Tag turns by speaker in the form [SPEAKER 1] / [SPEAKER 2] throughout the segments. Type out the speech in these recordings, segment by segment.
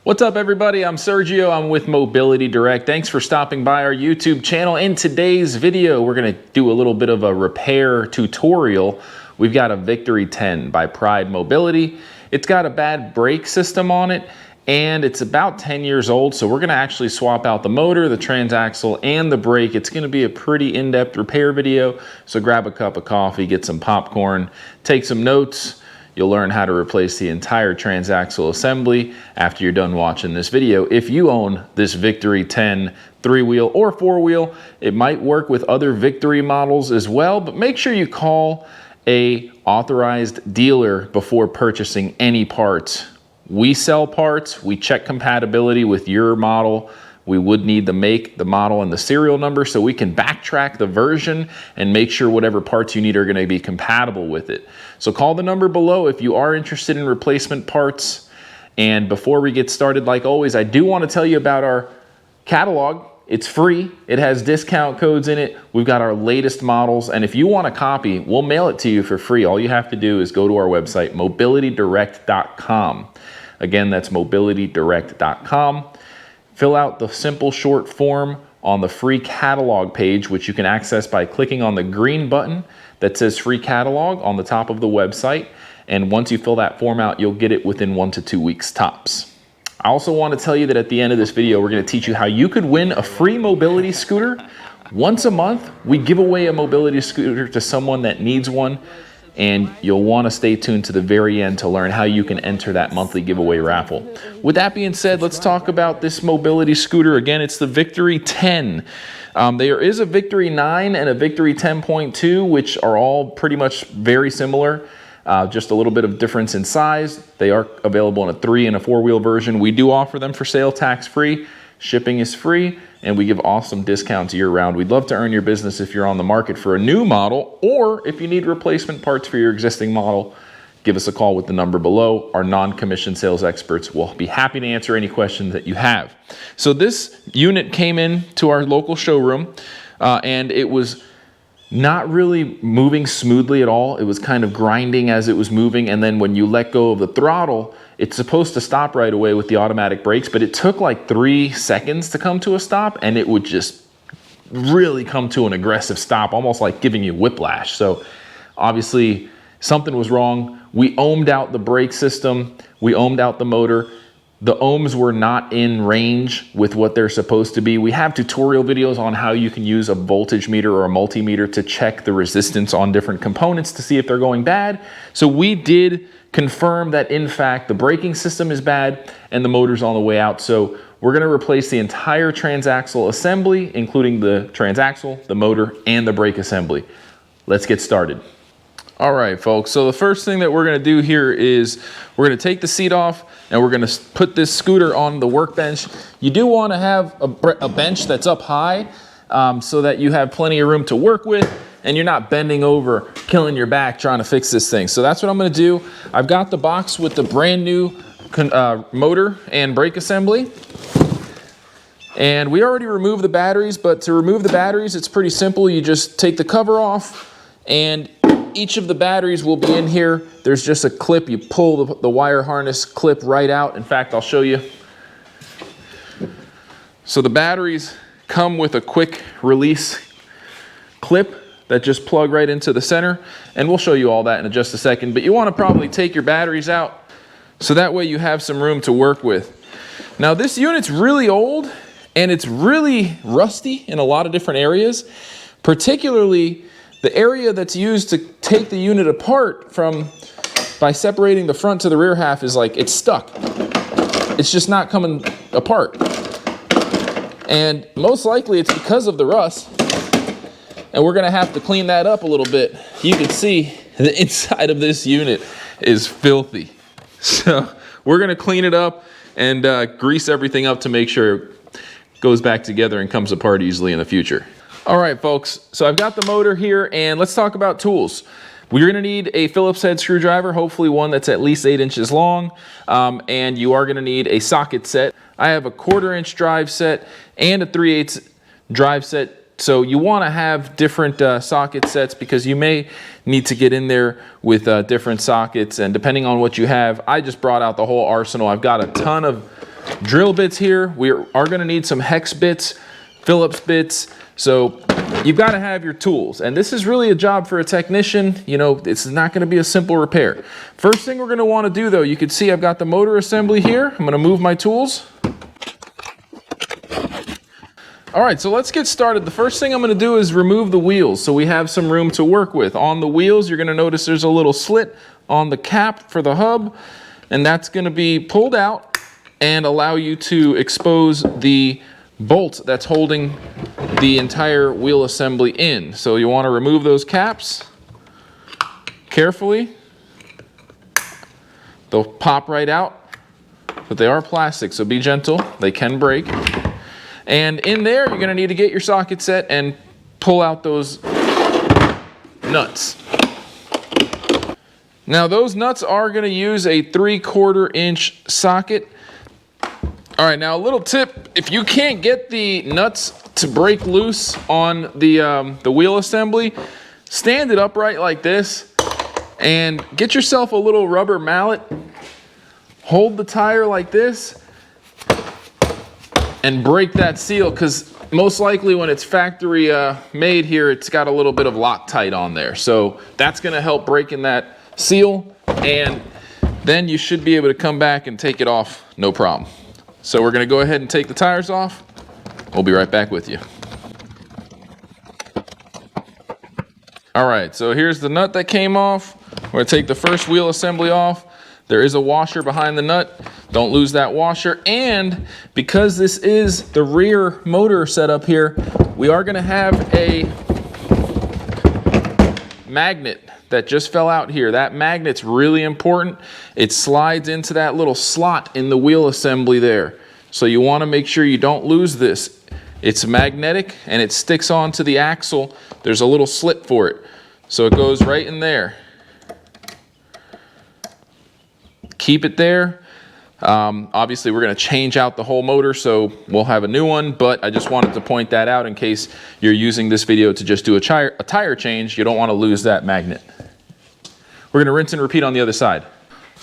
[SPEAKER 1] What's up, everybody? I'm Sergio. I'm with Mobility Direct. Thanks for stopping by our YouTube channel. In today's video, we're going to do a little bit of a repair tutorial. We've got a Victory 10 by Pride Mobility. It's got a bad brake system on it, and it's about 10 years old, so we're going to actually swap out the motor, the transaxle, and the brake. It's going to be a pretty in-depth repair video, so grab a cup of coffee, get some popcorn, take some notes. You'll learn how to replace the entire transaxle assembly after you're done watching this video. If you own this Victory 10 3-wheel or 4-wheel, it might work with other Victory models as well, but make sure you call a authorized dealer before purchasing any parts. We sell parts, we check compatibility with your model. We would need the make, the model, and the serial number so we can backtrack the version and make sure whatever parts you need are going to be compatible with it. So call the number below if you are interested in replacement parts. And before we get started, like always, I do want to tell you about our catalog. It's free. It has discount codes in it. We've got our latest models. And if you want a copy, we'll mail it to you for free. All you have to do is go to our website, mobilitydirect.com. Again, that's mobilitydirect.com. Fill out the simple short form on the free catalog page, which you can access by clicking on the green button that says free catalog on the top of the website. And once you fill that form out, you'll get it within 1 to 2 weeks tops. I also want to tell you that at the end of this video, we're going to teach you how you could win a free mobility scooter. Once a month, we give away a mobility scooter to someone that needs one. And you'll want to stay tuned to the very end to learn how you can enter that monthly giveaway raffle. With that being said, let's talk about this mobility scooter. Again, it's the Victory 10. There is a Victory 9 and a Victory 10.2, which are all pretty much very similar, just a little bit of difference in size. They are available in a 3 and a 4-wheel version. We do offer them for sale tax-free. Shipping is free, and we give awesome discounts year-round. We'd love to earn your business if you're on the market for a new model, or if you need replacement parts for your existing model, give us a call with the number below. Our non-commissioned sales experts will be happy to answer any questions that you have. So this unit came in to our local showroom, and it was not really moving smoothly at all. It was kind of grinding as it was moving, and then when you let go of the throttle, it's supposed to stop right away with the automatic brakes, but it took like 3 seconds to come to a stop, and it would just really come to an aggressive stop, almost like giving you whiplash. So obviously something was wrong. We ohmed out the brake system. We ohmed out the motor. The ohms were not in range with what they're supposed to be. We have tutorial videos on how you can use a voltage meter or a multimeter to check the resistance on different components to see if they're going bad. So we did confirm that in fact the braking system is bad and the motor's on the way out. So we're going to replace the entire transaxle assembly, including the transaxle, the motor, and the brake assembly. Let's get started. All right, folks, so the first thing that we're going to do here is we're going to take the seat off and we're going to put this scooter on the workbench. You do want to have a bench that's up high so that you have plenty of room to work with and you're not bending over, killing your back trying to fix this thing. So that's what I'm going to do. I've got the box with the brand new motor and brake assembly. And we already removed the batteries, but to remove the batteries, it's pretty simple. You just take the cover off, and each of the batteries will be in here. There's just a clip. You pull the wire harness clip right out. In fact, I'll show you. So the batteries come with a quick release clip that just plug right into the center, and we'll show you all that in just a second. But you want to probably take your batteries out so that way you have some room to work with. Now this unit's really old and it's really rusty in a lot of different areas, particularly the area that's used to take the unit apart by separating the front to the rear half is like, it's stuck. It's just not coming apart. And most likely it's because of the rust. And we're gonna have to clean that up a little bit. You can see the inside of this unit is filthy. So we're gonna clean it up and grease everything up to make sure it goes back together and comes apart easily in the future. All right, folks, so I've got the motor here and let's talk about tools. We're gonna need a Phillips head screwdriver, hopefully one that's at least 8 inches long, and you are gonna need a socket set. I have a 1/4 inch drive set and a 3/8 drive set. So you want to have different socket sets because you may need to get in there with different sockets, and depending on what you have, I just brought out the whole arsenal. I've got a ton of drill bits here. We are gonna need some hex bits, Phillips bits. So you've got to have your tools. And this is really a job for a technician. You know, it's not gonna be a simple repair. First thing we're gonna wanna do though, you can see I've got the motor assembly here. I'm gonna move my tools. All right, so let's get started. The first thing I'm gonna do is remove the wheels so we have some room to work with. On the wheels, you're gonna notice there's a little slit on the cap for the hub, and that's gonna be pulled out and allow you to expose the bolt that's holding the entire wheel assembly in. So you wanna remove those caps carefully. They'll pop right out, but they are plastic, so be gentle. They can break. And in there, you're gonna need to get your socket set and pull out those nuts. Now those nuts are gonna use a 3/4 inch socket. All right, now a little tip, if you can't get the nuts to break loose on the wheel assembly, stand it upright like this and get yourself a little rubber mallet, hold the tire like this, and break that seal, because most likely when it's factory made here, it's got a little bit of Loctite on there. So that's gonna help breaking that seal, and then you should be able to come back and take it off, no problem. So we're gonna go ahead and take the tires off. We'll be right back with you. All right, so here's the nut that came off. We're gonna take the first wheel assembly off. There is a washer behind the nut. Don't lose that washer. And because this is the rear motor setup here, we are gonna have a magnet that just fell out here. That magnet's really important. It slides into that little slot in the wheel assembly there. So you wanna make sure you don't lose this. It's magnetic and it sticks onto the axle. There's a little slit for it. So it goes right in there. Keep it there. Obviously we're gonna change out the whole motor, so we'll have a new one, but I just wanted to point that out in case you're using this video to just do a tire change. You don't wanna lose that magnet. We're gonna rinse and repeat on the other side.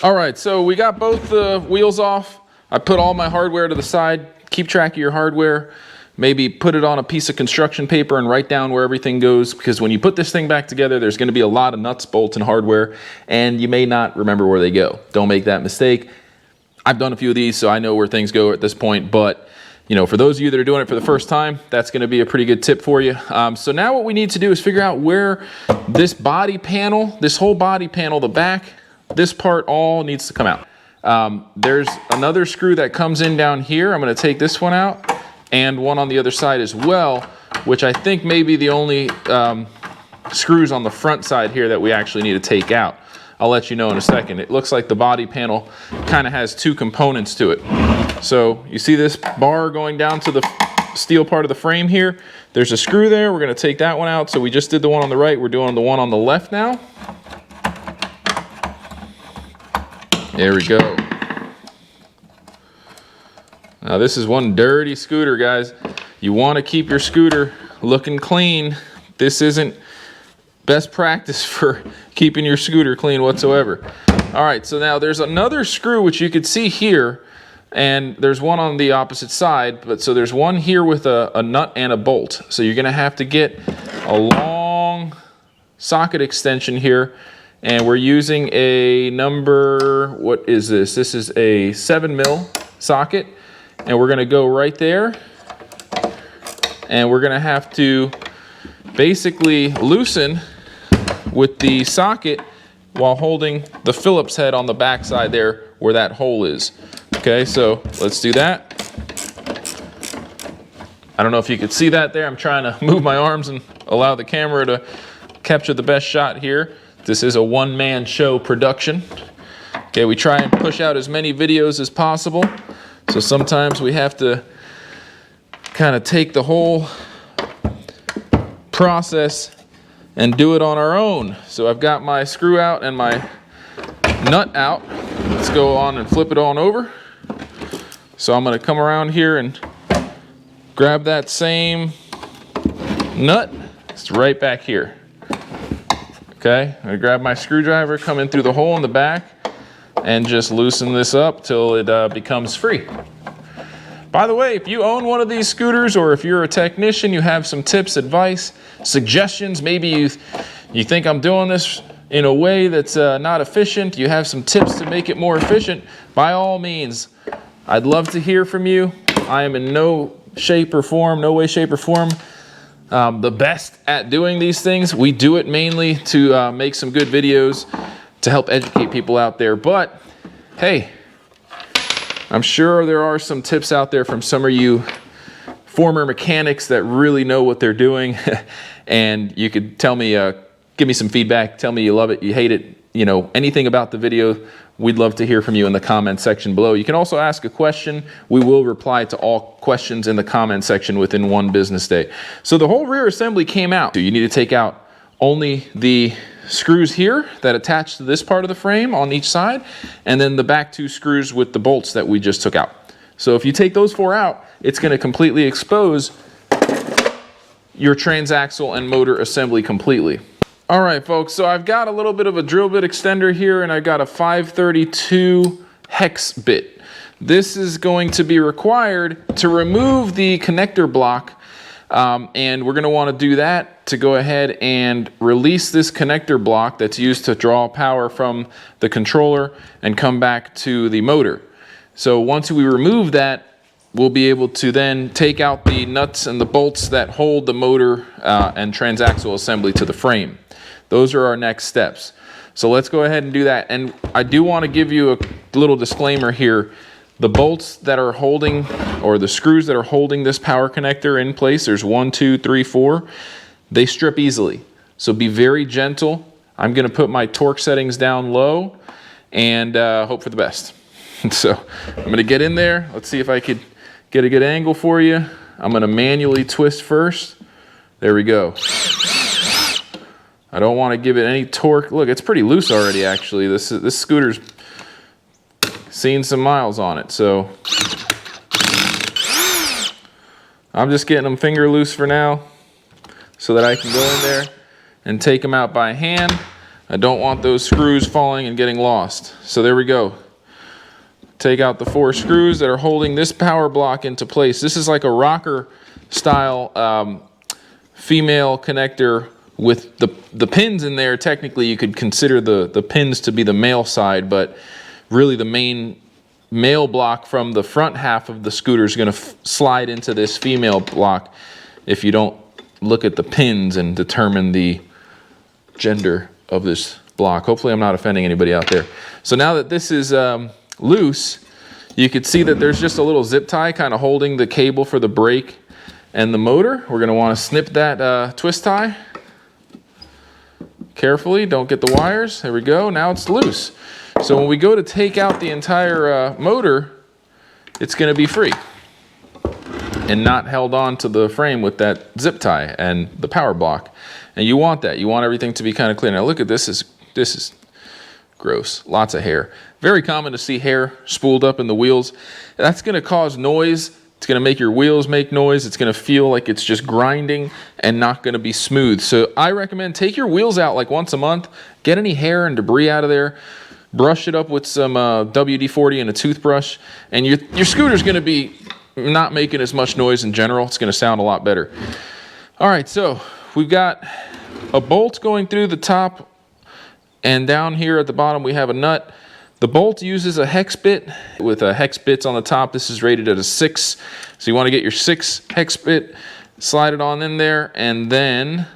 [SPEAKER 1] All right, so we got both the wheels off. I put all my hardware to the side. Keep track of your hardware. Maybe put it on a piece of construction paper and write down where everything goes, because when you put this thing back together, there's gonna be a lot of nuts, bolts, and hardware, and you may not remember where they go. Don't make that mistake. I've done a few of these, so I know where things go at this point, but you know, for those of you that are doing it for the first time, that's gonna be a pretty good tip for you. So now what we need to do is figure out where this body panel, this whole body panel, the back, this part all needs to come out. There's another screw that comes in down here. I'm gonna take this one out, and one on the other side as well, which I think may be the only screws on the front side here that we actually need to take out. I'll let you know in a second. It looks like the body panel kind of has two components to it. So you see this bar going down to the steel part of the frame here? There's a screw there. We're gonna take that one out. So we just did the one on the right. We're doing the one on the left now. There we go. Now this is one dirty scooter, guys. You wanna keep your scooter looking clean. This isn't best practice for keeping your scooter clean whatsoever. All right, so now there's another screw which you could see here, and there's one on the opposite side, but so there's one here with a nut and a bolt. So you're gonna have to get a long socket extension here, and we're using a number, what is this? This is a 7mm socket, and we're gonna go right there, and we're gonna have to basically loosen with the socket while holding the Phillips head on the back side there where that hole is. Okay, so let's do that. I don't know if you could see that there. I'm trying to move my arms and allow the camera to capture the best shot here. This is a one-man show production. Okay, we try and push out as many videos as possible. So sometimes we have to kind of take the whole process and do it on our own. So I've got my screw out and my nut out. Let's go on and flip it on over. So I'm gonna come around here and grab that same nut. It's right back here. Okay, I'm gonna grab my screwdriver, come in through the hole in the back, and just loosen this up till it becomes free. By the way, if you own one of these scooters, or if you're a technician, you have some tips, advice, suggestions, maybe you think I'm doing this in a way that's not efficient, you have some tips to make it more efficient, by all means, I'd love to hear from you. I am in no way, shape, or form, the best at doing these things. We do it mainly to make some good videos to help educate people out there. But hey, I'm sure there are some tips out there from some of you former mechanics that really know what they're doing. And you could tell me, give me some feedback, tell me you love it, you hate it, you know, anything about the video. We'd love to hear from you in the comment section below. You can also ask a question. We will reply to all questions in the comment section within 1 business day. So the whole rear assembly came out. You need to take out only the screws here that attach to this part of the frame on each side, and then the back 2 screws with the bolts that we just took out. So if you take those 4 out, it's going to completely expose your transaxle and motor assembly completely. All right, folks, so I've got a little bit of a drill bit extender here, and I got a 532 hex bit. This is going to be required to remove the connector block, and we're going to want to do that to go ahead and release this connector block that's used to draw power from the controller and come back to the motor. So once we remove that, we'll be able to then take out the nuts and the bolts that hold the motor and transaxle assembly to the frame. Those are our next steps. So let's go ahead and do that. And I do want to give you a little disclaimer here. The bolts that are holding, or the screws that are holding this power connector in place, there's 1, 2, 3, 4, they strip easily. So be very gentle. I'm going to put my torque settings down low and hope for the best. So I'm going to get in there. Let's see if I could get a good angle for you. I'm going to manually twist first. There we go. I don't want to give it any torque. Look, it's pretty loose already, actually. This scooter's seen some miles on it, so I'm just getting them finger loose for now so that I can go in there and take them out by hand. I don't want those screws falling and getting lost. So there we go. Take out the 4 screws that are holding this power block into place. This is like a rocker style female connector with the pins in there. Technically, you could consider the pins to be the male side, but really the main male block from the front half of the scooter is going to slide into this female block if you don't look at the pins and determine the gender of this block. Hopefully I'm not offending anybody out there. So now that this is loose, you can see that there's just a little zip tie kind of holding the cable for the brake and the motor. We're going to want to snip that twist tie carefully. Don't get the wires. There we go. Now it's loose. So when we go to take out the entire motor, it's going to be free and not held on to the frame with that zip tie and the power block. And you want that. You want everything to be kind of clean. Now look at this. This is gross. Lots of hair. Very common to see hair spooled up in the wheels. That's going to cause noise. It's going to make your wheels make noise. It's going to feel like it's just grinding and not going to be smooth. So I recommend take your wheels out like once a month. Get any hair and debris out of there. Brush it up with some WD-40 and a toothbrush. And your scooter's going to be not making as much noise in general. It's going to sound a lot better. All right, so we've got a bolt going through the top. And down here at the bottom we have a nut. The bolt uses a hex bit with hex bits on the top. This is rated at a 6. So you want to get your 6 hex bit, slide it on in there, and then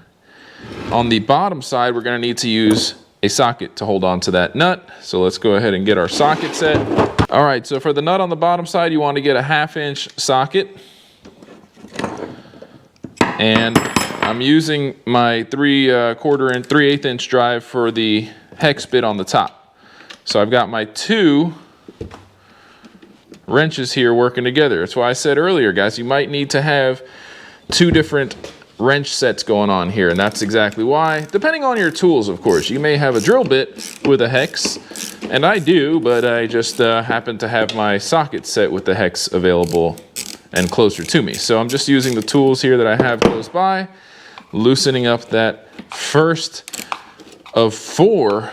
[SPEAKER 1] on the bottom side we're going to need to use a socket to hold on to that nut. So let's go ahead and get our socket set. All right, so for the nut on the bottom side, you want to get a 1/2 inch socket. And I'm using my 3/8 inch drive for the hex bit on the top. So I've got my 2 wrenches here working together. That's why I said earlier, guys, you might need to have 2 different wrench sets going on here, and that's exactly why. Depending on your tools, of course. You may have a drill bit with a hex, and I do, but I just happen to have my socket set with the hex available and closer to me. So I'm just using the tools here that I have close by, loosening up that first of 4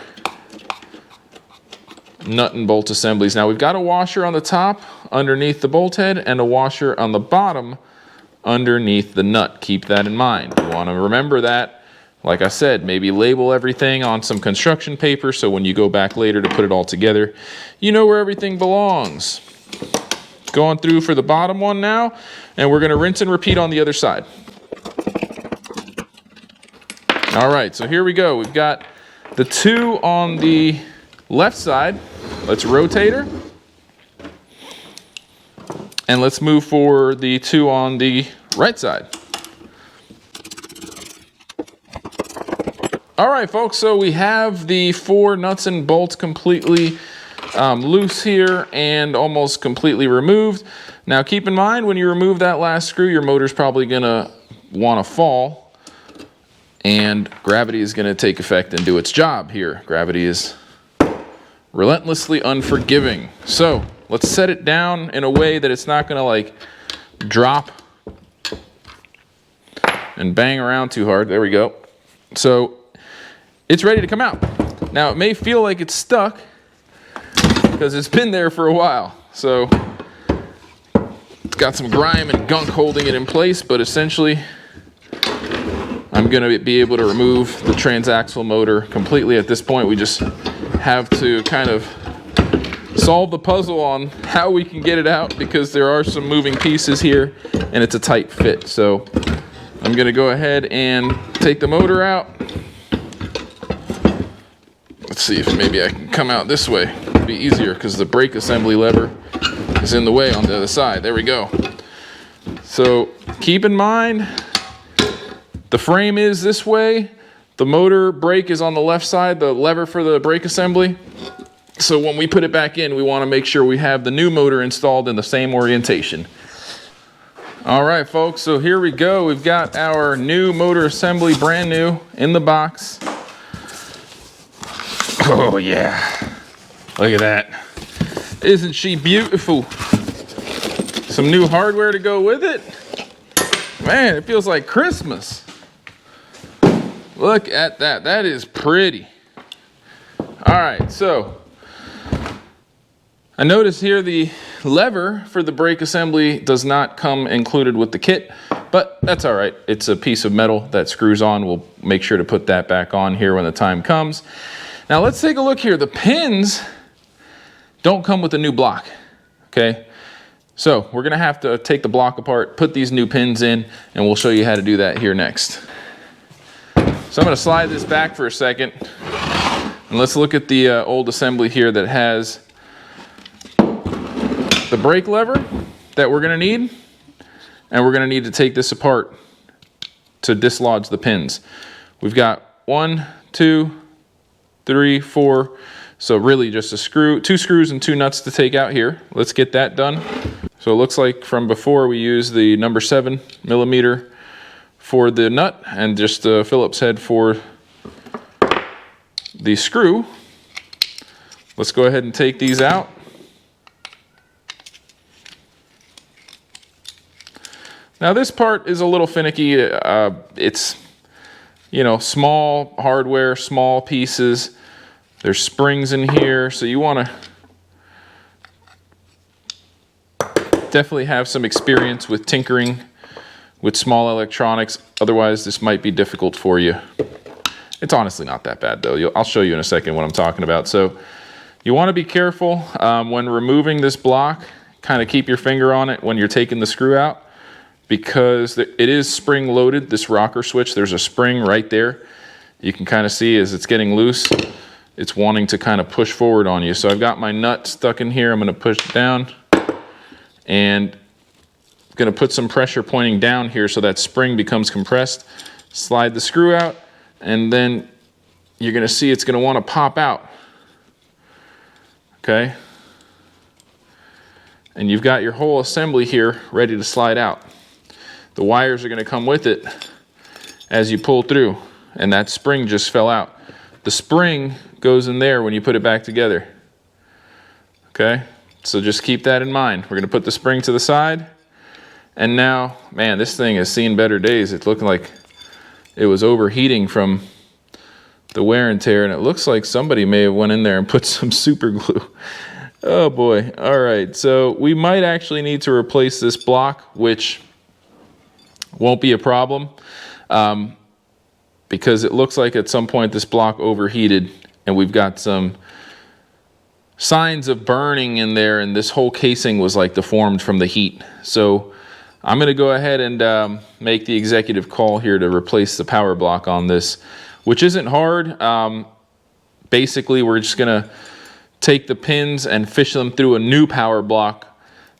[SPEAKER 1] nut and bolt assemblies. Now we've got a washer on the top underneath the bolt head and a washer on the bottom underneath the nut. Keep that in mind. You want to remember that. Like I said, maybe label everything on some construction paper so when you go back later to put it all together, you know where everything belongs. Going through for the bottom one now, and we're going to rinse and repeat on the other side. All right, so here we go. We've got the two on the left side. Let's rotate her. And let's move for the two on the right side. All right, folks, so we have the 4 nuts and bolts completely loose here and almost completely removed. Now keep in mind, when you remove that last screw, your motor's probably gonna wanna fall and gravity is gonna take effect and do its job here. Gravity is relentlessly unforgiving. So let's set it down in a way that it's not gonna like drop and bang around too hard. There we go. So it's ready to come out. Now it may feel like it's stuck because it's been there for a while. So it's got some grime and gunk holding it in place, but essentially I'm gonna be able to remove the transaxle motor completely at this point. We just have to kind of solve the puzzle on how we can get it out because there are some moving pieces here and it's a tight fit. So I'm gonna go ahead and take the motor out. Let's see if maybe I can come out this way. It'll be easier because the brake assembly lever is in the way on the other side. There we go. So keep in mind, the frame is this way. The motor brake is on the left side, the lever for the brake assembly. So when we put it back in, we want to make sure we have the new motor installed in the same orientation. All right, folks, so here we go. We've got our new motor assembly, brand new, in the box. Oh yeah, look at that. Isn't she beautiful? Some new hardware to go with it. Man, it feels like Christmas. Look at that, that is pretty. All right, so I notice here the lever for the brake assembly does not come included with the kit, but that's all right. It's a piece of metal that screws on. We'll make sure to put that back on here when the time comes. Now let's take a look here. The pins don't come with a new block, okay? So we're gonna have to take the block apart, put these new pins in, and we'll show you how to do that here next. So I'm gonna slide this back for a second, and let's look at the old assembly here that has the brake lever that we're gonna need, and we're gonna need to take this apart to dislodge the pins. We've got 1, 2, 3, 4, so really just a screw, 2 screws and 2 nuts to take out here. Let's get that done. So it looks like from before we used the number 7mm for the nut and just the Phillips head for the screw. Let's go ahead and take these out. Now this part is a little finicky. It's, you know, small hardware, small pieces. There's springs in here, so you want to definitely have some experience with tinkering with small electronics. Otherwise, this might be difficult for you. It's honestly not that bad, though. I'll show you in a second what I'm talking about. So you want to be careful when removing this block. Kind of keep your finger on it when you're taking the screw out, because it is spring loaded, this rocker switch. There's a spring right there. You can kind of see as it's getting loose, it's wanting to kind of push forward on you. So I've got my nut stuck in here. I'm going to push it down and I'm going to put some pressure pointing down here so that spring becomes compressed. Slide the screw out, and then you're going to see it's going to want to pop out. Okay? And you've got your whole assembly here ready to slide out. The wires are going to come with it as you pull through, and that spring just fell out. The spring goes in there when you put it back together. Okay, so just keep that in mind. We're going to put the spring to the side, and now, man, this thing has seen better days. It's looking like it was overheating from the wear and tear, and it looks like somebody may have went in there and put some super glue. Oh boy. All right, so we might actually need to replace this block, which won't be a problem, because it looks like at some point this block overheated and we've got some signs of burning in there, and this whole casing was like deformed from the heat. So I'm going to go ahead and make the executive call here to replace the power block on this, which isn't hard. Basically, we're just going to take the pins and fish them through a new power block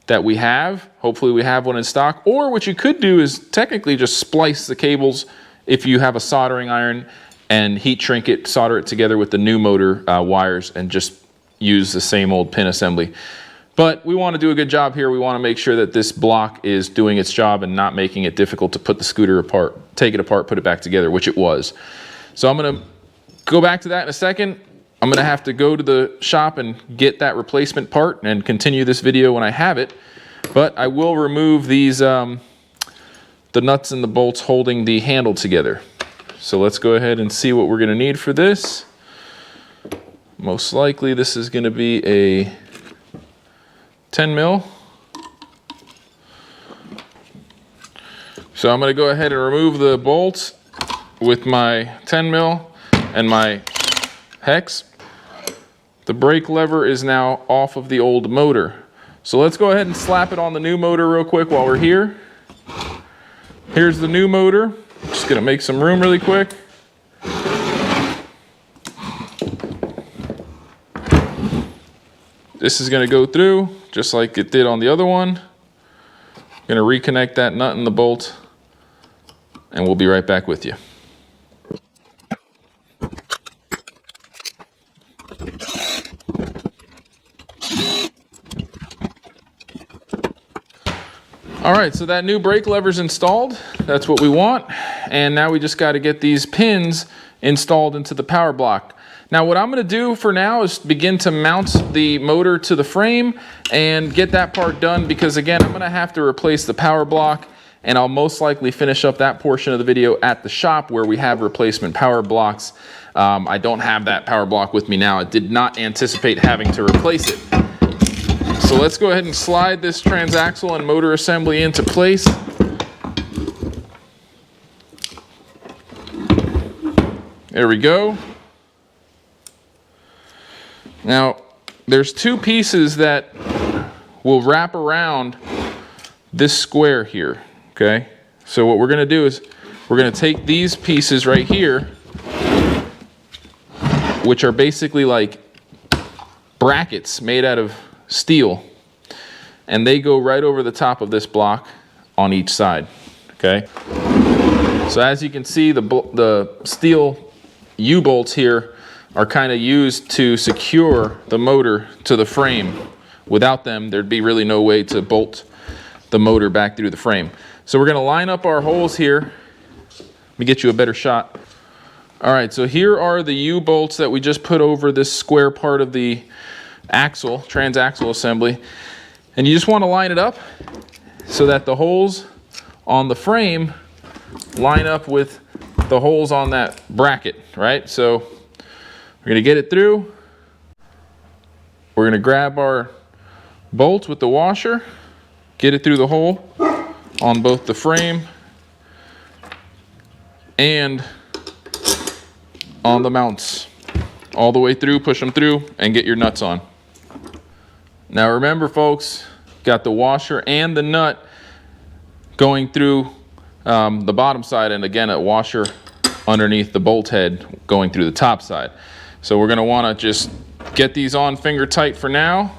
[SPEAKER 1] that we have. Hopefully we have one in stock, or what you could do is technically just splice the cables if you have a soldering iron and heat shrink it, solder it together with the new motor wires, and just use the same old pin assembly. But we want to do a good job here. We want to make sure that this block is doing its job and not making it difficult to put the scooter apart, take it apart, put it back together, which it was. So I'm going to go back to that in a second. I'm going to have to go to the shop and get that replacement part and continue this video when I have it. But I will remove these, the nuts and the bolts holding the handle together. So let's go ahead and see what we're going to need for this. Most likely this is going to be a 10 mil. So I'm going to go ahead and remove the bolts with my 10 mil and my hex. The brake lever is now off of the old motor. So let's go ahead and slap it on the new motor real quick while we're here. Here's the new motor. Just going to make some room really quick. This is going to go through just like it did on the other one. Going to reconnect that nut and the bolt, and we'll be right back with you. All right, so that new brake lever's installed. That's what we want. And now we just got to get these pins installed into the power block. Now what I'm going to do for now is begin to mount the motor to the frame and get that part done, because again, I'm going to have to replace the power block, and I'll most likely finish up that portion of the video at the shop where we have replacement power blocks. I don't have that power block with me now. I did not anticipate having to replace it. So let's go ahead and slide this transaxle and motor assembly into place. There we go. Now, there's two pieces that will wrap around this square here, okay? So what we're gonna do is we're gonna take these pieces right here, which are basically like brackets made out of steel, and they go right over the top of this block on each side, okay? So as you can see, the steel U-bolts here are kind of used to secure the motor to the frame. Without them, there'd be really no way to bolt the motor back through the frame. So we're going to line up our holes here. Let me get you a better shot. All right, so here are the U-bolts that we just put over this square part of the axle, transaxle assembly. And you just want to line it up so that the holes on the frame line up with the holes on that bracket, right? So we're going to get it through. We're going to grab our bolt with the washer, get it through the hole on both the frame and on the mounts. All the way through, push them through, and get your nuts on. Now remember, folks, got the washer and the nut going through the bottom side, and again, a washer underneath the bolt head going through the top side. So we're going to want to just get these on finger tight for now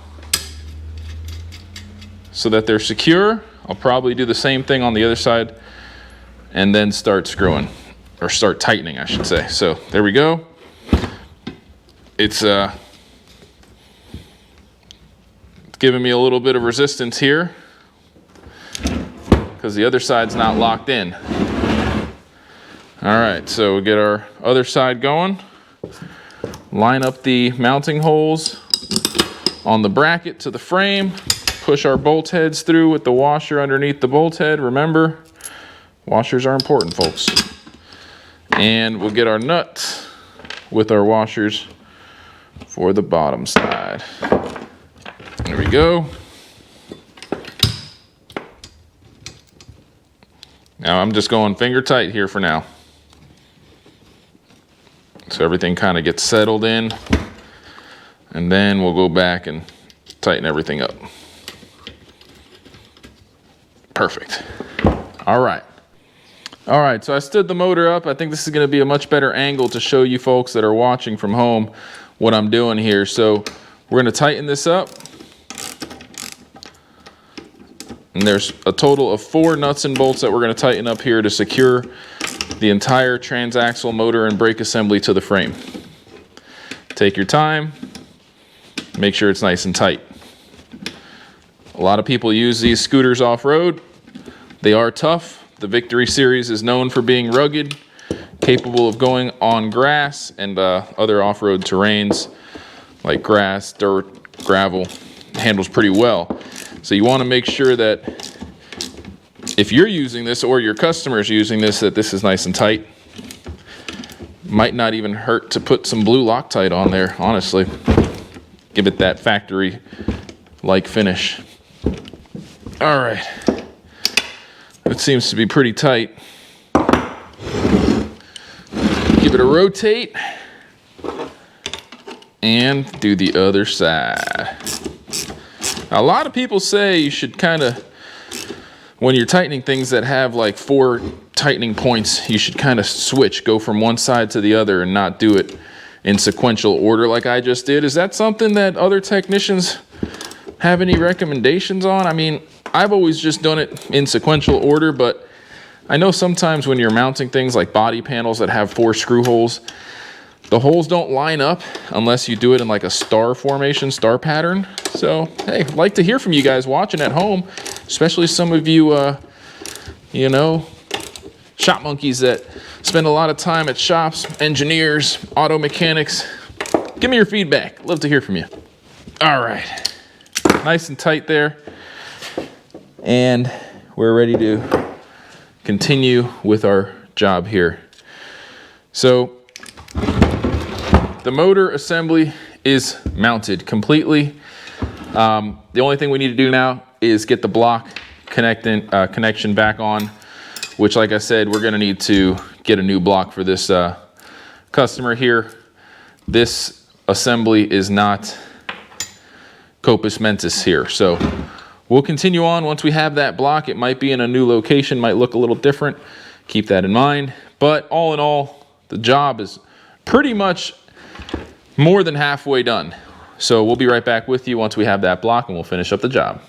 [SPEAKER 1] so that they're secure. I'll probably do the same thing on the other side and then start screwing, or start tightening, I should say. So there we go. It's giving me a little bit of resistance here because the other side's not locked in. All right, so we'll get our other side going. Line up the mounting holes on the bracket to the frame. Push our bolt heads through with the washer underneath the bolt head. Remember, washers are important, folks. And we'll get our nut with our washers for the bottom side. There we go. Now I'm just going finger tight here for now. So everything kind of gets settled in, and then we'll go back and tighten everything up. Perfect. All right. All right, so I stood the motor up. I think this is going to be a much better angle to show you folks that are watching from home what I'm doing here. So we're going to tighten this up. And there's a total of 4 nuts and bolts that we're going to tighten up here to secure the entire transaxle motor and brake assembly to the frame. Take your time. Make sure it's nice and tight. A lot of people use these scooters off-road. They are tough. The Victory series is known for being rugged, capable of going on grass and other off-road terrains like grass, dirt, gravel. It handles pretty well. So you want to make sure that if you're using this or your customer's using this, that this is nice and tight. Might not even hurt to put some blue Loctite on there, honestly. Give it that factory-like finish. All right. It seems to be pretty tight. Give it a rotate. And do the other side. Now, a lot of people say you should kind of, when you're tightening things that have like 4 tightening points, you should kind of switch, go from one side to the other and not do it in sequential order like I just did. Is that something that other technicians have any recommendations on? I mean, I've always just done it in sequential order, but I know sometimes when you're mounting things like body panels that have 4 screw holes, the holes don't line up unless you do it in like a star formation, star pattern. So, hey, I'd like to hear from you guys watching at home, especially some of you, you know, shop monkeys that spend a lot of time at shops, engineers, auto mechanics. Give me your feedback. Love to hear from you. All right. Nice and tight there. And we're ready to continue with our job here. So, the motor assembly is mounted completely. The only thing we need to do now is get the block connection back on, which, like I said, we're going to need to get a new block for this customer here. This assembly is not Copus Mentis here. So we'll continue on once we have that block. It might be in a new location, might look a little different. Keep that in mind. But all in all, the job is pretty much more than halfway done. So we'll be right back with you once we have that block and we'll finish up the job.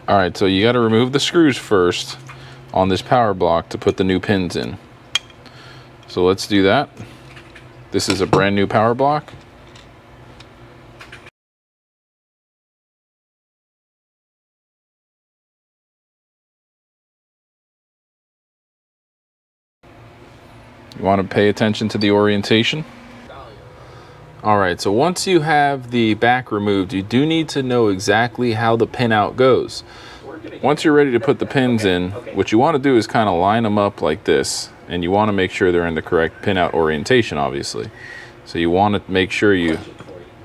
[SPEAKER 1] All right, so you got to remove the screws first on this power block to put the new pins in. So let's do that. This is a brand new power block. You want to pay attention to the orientation. All right, so once you have the back removed, you do need to know exactly how the pin out goes. Once you're ready to put the pins in, what you want to do is kind of line them up like this, and you want to make sure they're in the correct pin out orientation, obviously. So you want to make sure you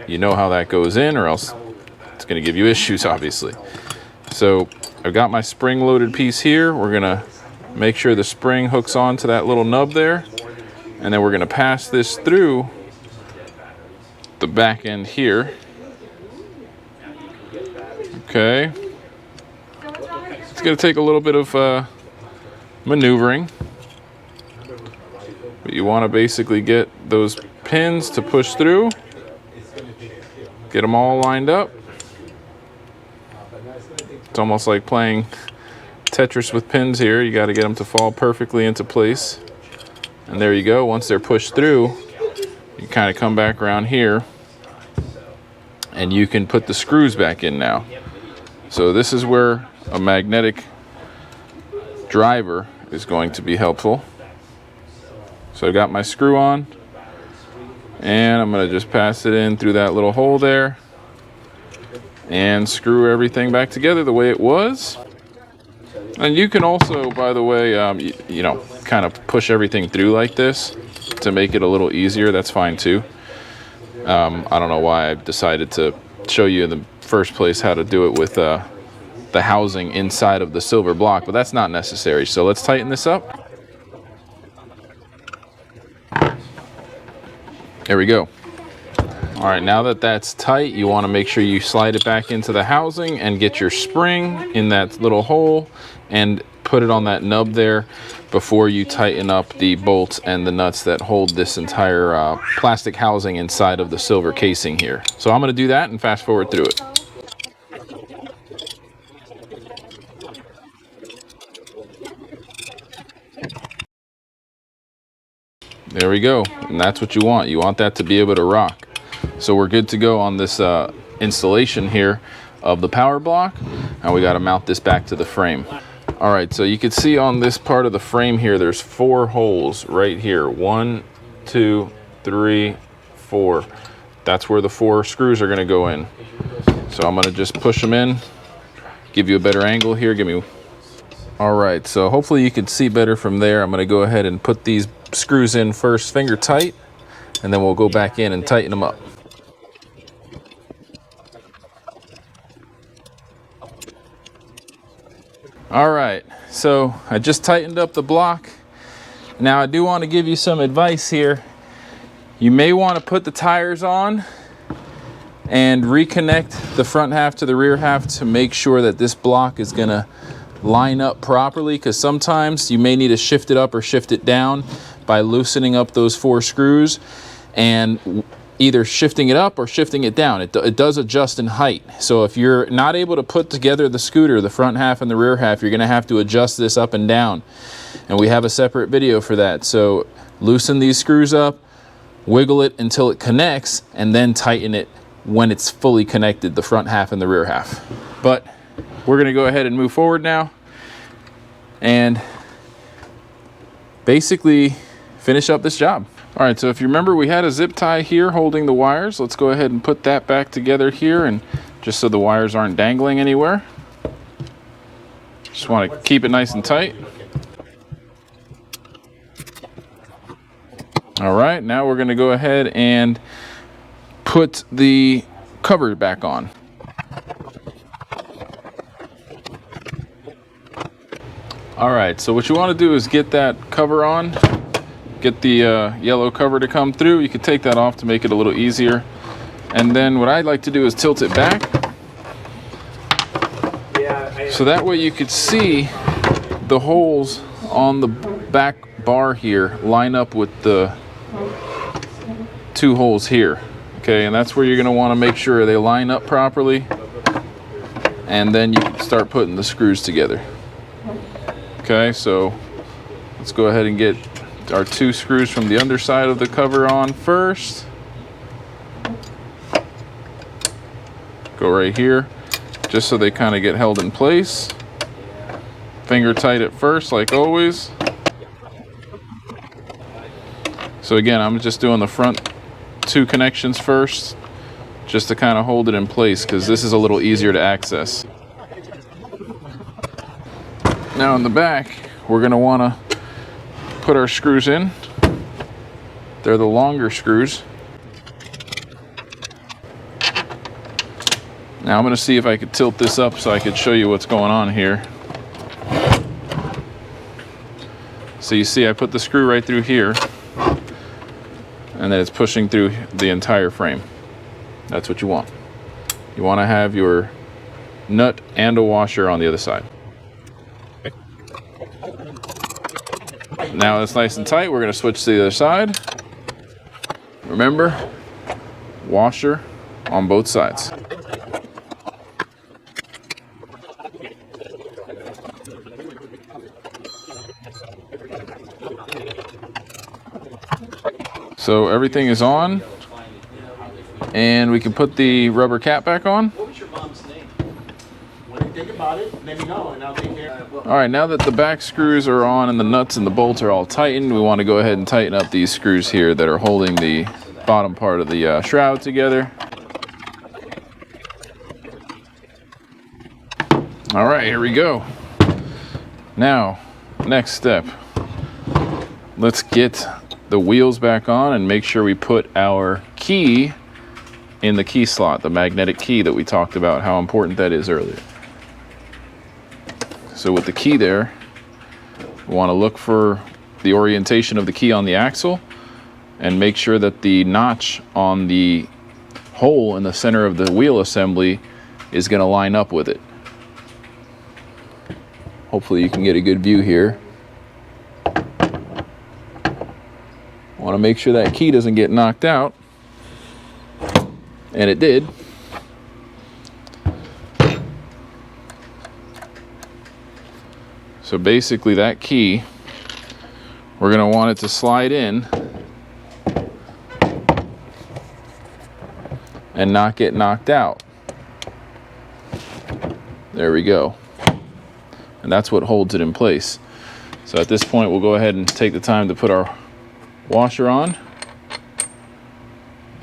[SPEAKER 1] know how that goes in, or else it's going to give you issues, obviously. So I've got my spring loaded piece here. We're going to make sure the spring hooks onto that little nub there. And then we're going to pass this through the back end here. Okay. It's going to take a little bit of maneuvering. But you want to basically get those pins to push through. Get them all lined up. It's almost like playing Tetris with pins here. You got to get them to fall perfectly into place. And there you go. Once they're pushed through, you kind of come back around here and you can put the screws back in now. So this is where a magnetic driver is going to be helpful. So I got my screw on and I'm going to just pass it in through that little hole there. and screw everything back together the way it was. And you can also, by the way, you know, kind of push everything through like this to make it a little easier. That's fine too. I don't know why I decided to show you in the first place how to do it with the housing inside of the silver block, but that's not necessary. So let's tighten this up. There we go. All right, now that that's tight, you want to make sure you slide it back into the housing and get your spring in that little hole and put it on that nub there before you tighten up the bolts and the nuts that hold this entire plastic housing inside of the silver casing here. So I'm going to do that and fast forward through it. There we go, and that's what you want. You want that to be able to rock. So we're good to go on this installation here of the power block. Now we got to mount this back to the frame. All right, so you can see on this part of the frame here, there's 4 holes right here. 1, 2, 3, 4. That's where the 4 screws are going to go in. So I'm going to just push them in, give you a better angle here. All right, so hopefully you can see better from there. I'm going to go ahead and put these screws in first, finger tight, and then we'll go back in and tighten them up. All right, so I just tightened up the block. Now I do want to give you some advice here. You may want to put the tires on and reconnect the front half to the rear half to make sure that this block is going to line up properly, because sometimes you may need to shift it up or shift it down by loosening up those 4 screws and either shifting it up or shifting it down. It does adjust in height. So if you're not able to put together the scooter, the front half and the rear half, you're going to have to adjust this up and down. And we have a separate video for that. So loosen these screws up, wiggle it until it connects, and then tighten it when it's fully connected, the front half and the rear half. But we're going to go ahead and move forward now and basically finish up this job. All right, so if you remember, we had a zip tie here holding the wires. Let's go ahead and put that back together here, and just so the wires aren't dangling anywhere. Just want to keep it nice and tight. All right, now we're going to go ahead and put the cover back on. All right, so what you want to do is get that cover on. Get the yellow cover to come through. You can take that off to make it a little easier. And then what I like to do is tilt it back. So that way you could see the holes on the back bar here line up with the 2 holes here. Okay, and that's where you're going to want to make sure they line up properly. And then you can start putting the screws together. Okay, so let's go ahead and get our 2 screws from the underside of the cover on first. Go right here, just so they kind of get held in place. Finger tight at first, like always. So again, I'm just doing the front 2 connections first, just to kind of hold it in place, because this is a little easier to access. Now in the back, we're going to want to put our screws in. They're the longer screws. Now I'm going to see if I could tilt this up so I could show you what's going on here. So you see I put the screw right through here, and then it's pushing through the entire frame. That's what you want. You want to have your nut and a washer on the other side. Now it's nice and tight. We're going to switch to the other side. Remember, washer on both sides. So everything is on, and we can put the rubber cap back on. What was your mom's name? When you think about it, let me know and I'll take care of it. All right, now that the back screws are on and the nuts and the bolts are all tightened, we want to go ahead and tighten up these screws here that are holding the bottom part of the shroud together. All right, here we go. Now, next step. Let's get the wheels back on and make sure we put our key in the key slot, the magnetic key that we talked about, how important that is earlier. So with the key there, we want to look for the orientation of the key on the axle and make sure that the notch on the hole in the center of the wheel assembly is going to line up with it. Hopefully you can get a good view here. Want to make sure that key doesn't get knocked out. And it did. So basically that key, we're going to want it to slide in and not get knocked out. There we go. And that's what holds it in place. So at this point, we'll go ahead and take the time to put our washer on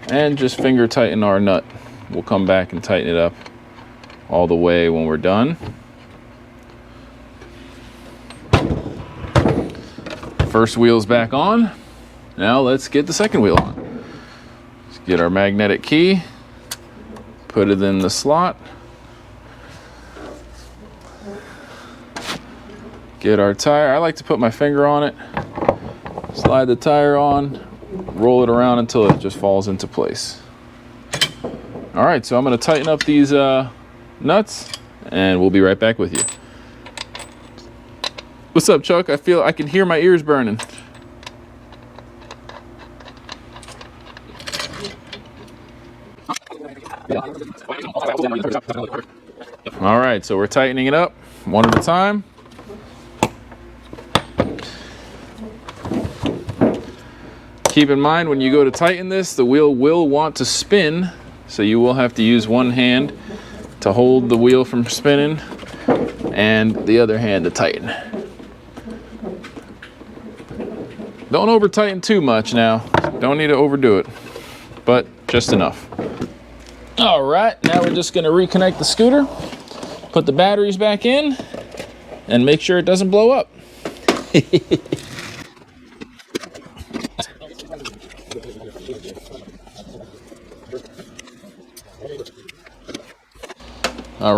[SPEAKER 1] and just finger tighten our nut. We'll come back and tighten it up all the way when we're done. First wheel's back on. Now let's get the second wheel on. Let's get our magnetic key, put it in the slot, get our tire. I like to put my finger on it, slide the tire on, roll it around until it just falls into place. All right, so I'm going to tighten up these nuts and we'll be right back with you. What's up, Chuck? I can hear my ears burning. All right, so we're tightening it up one at a time. Keep in mind when you go to tighten this, the wheel will want to spin, so you will have to use one hand to hold the wheel from spinning and the other hand to tighten. Don't over tighten too much now. Don't need to overdo it, but just enough. All right, now we're just gonna reconnect the scooter, put the batteries back in, and make sure it doesn't blow up. All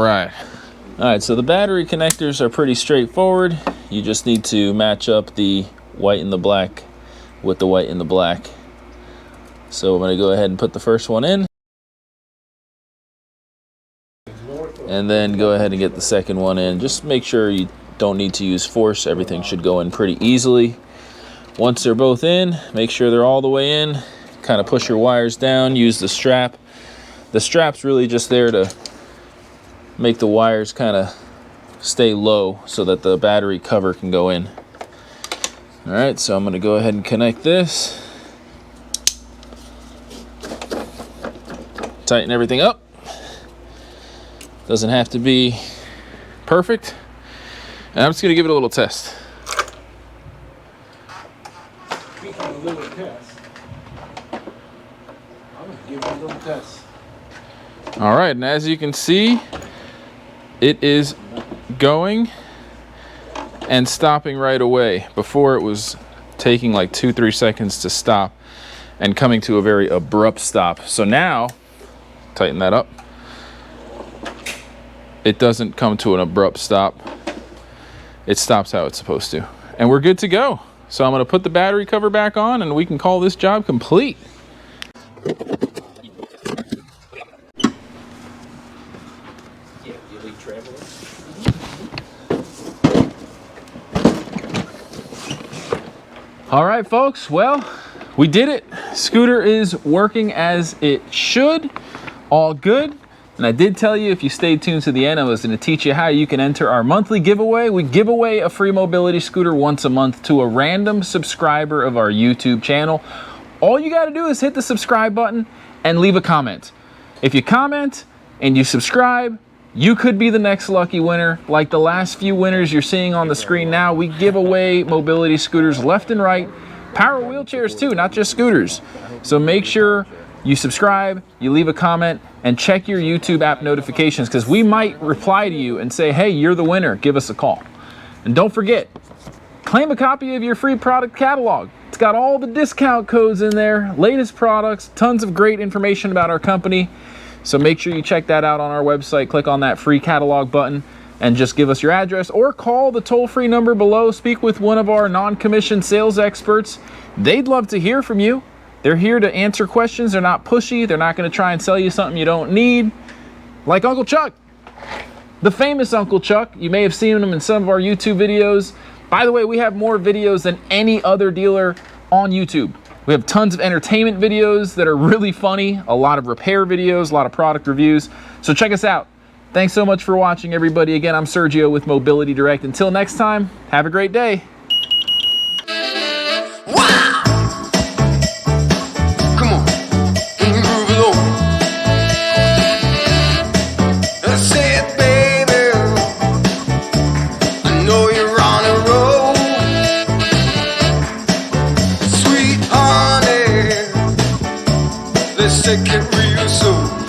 [SPEAKER 1] right, so the battery connectors are pretty straightforward. You just need to match up the white and the black with the white and the black. So I'm going to go ahead and put the first one in, and then go ahead and get the second one in. Just make sure you don't need to use force. Everything should go in pretty easily. Once they're both in, make sure they're all the way in. Kind of push your wires down, use the strap. The strap's really just there to make the wires kind of stay low so that the battery cover can go in. All right, so I'm going to go ahead and connect this. Tighten everything up. Doesn't have to be perfect. And I'm just going to give it a little test.
[SPEAKER 2] Speaking of a little test, I'm going to give it a little test.
[SPEAKER 1] All right, and as you can see, it is going and stopping right away. Before it was taking like 2-3 seconds to stop and coming to a very abrupt stop. So now, tighten that up. It doesn't come to an abrupt stop. It stops how it's supposed to. And we're good to go. So I'm going to put the battery cover back on and we can call this job complete. All right, folks, well, we did it. Scooter is working as it should. All good. And I did tell you, if you stayed tuned to the end, I was going to teach you how you can enter our monthly giveaway. We give away a free mobility scooter once a month to a random subscriber of our YouTube channel. All you got to do is hit the subscribe button and leave a comment. If you comment and you subscribe, you could be the next lucky winner. Like the last few winners you're seeing on the screen now, we give away mobility scooters left and right. Power wheelchairs too, not just scooters. So make sure you subscribe, you leave a comment, and check your YouTube app notifications because we might reply to you and say, hey, you're the winner, give us a call. And don't forget, claim a copy of your free product catalog. It's got all the discount codes in there, latest products, tons of great information about our company. So make sure you check that out on our website. Click on that free catalog button and just give us your address or call the toll-free number below. Speak with one of our non-commissioned sales experts. They'd love to hear from you. They're here to answer questions. They're not pushy. They're not going to try and sell you something you don't need. Like Uncle Chuck, the famous Uncle Chuck. You may have seen him in some of our YouTube videos. By the way, we have more videos than any other dealer on YouTube. We have tons of entertainment videos that are really funny, a lot of repair videos, a lot of product reviews. So check us out. Thanks so much for watching, everybody. Again, I'm Sergio with Mobility Direct. Until next time, have a great day.
[SPEAKER 3] Wow! Come on, groove along. I said, baby, I know you're on a roll. Sweet honey, let's take it real slow.